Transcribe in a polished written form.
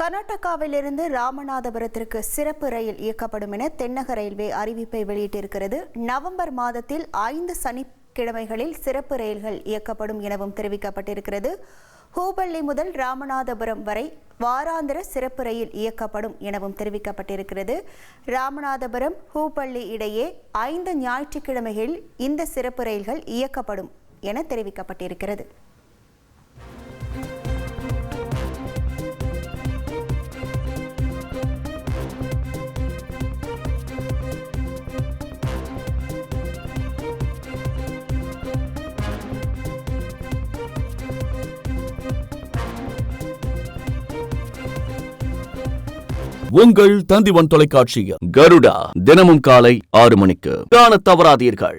கர்நாடகாவிலிருந்து ராமநாதபுரத்திற்கு சிறப்பு ரயில் இயக்கப்படும் என தென்னக ரயில்வே அறிவிப்பை வெளியிட்டிருக்கிறது. நவம்பர் மாதத்தில் 5 சனிக்கிழமைகளில் சிறப்பு ரயில்கள் இயக்கப்படும் எனவும் தெரிவிக்கப்பட்டிருக்கிறது. ஹூபள்ளி முதல் ராமநாதபுரம் வரை வாராந்திர சிறப்பு ரயில் இயக்கப்படும் எனவும் தெரிவிக்கப்பட்டிருக்கிறது. ராமநாதபுரம் ஹூபள்ளி இடையே 5 ஞாயிற்றுக்கிழமைகளில் இந்த சிறப்பு ரயில்கள் இயக்கப்படும் என தெரிவிக்கப்பட்டிருக்கிறது. உங்கள் தந்திவன் தொலைக்காட்சியில் கருடா தினமும் காலை 6 மணிக்கு காணத் தவறாதீர்கள்.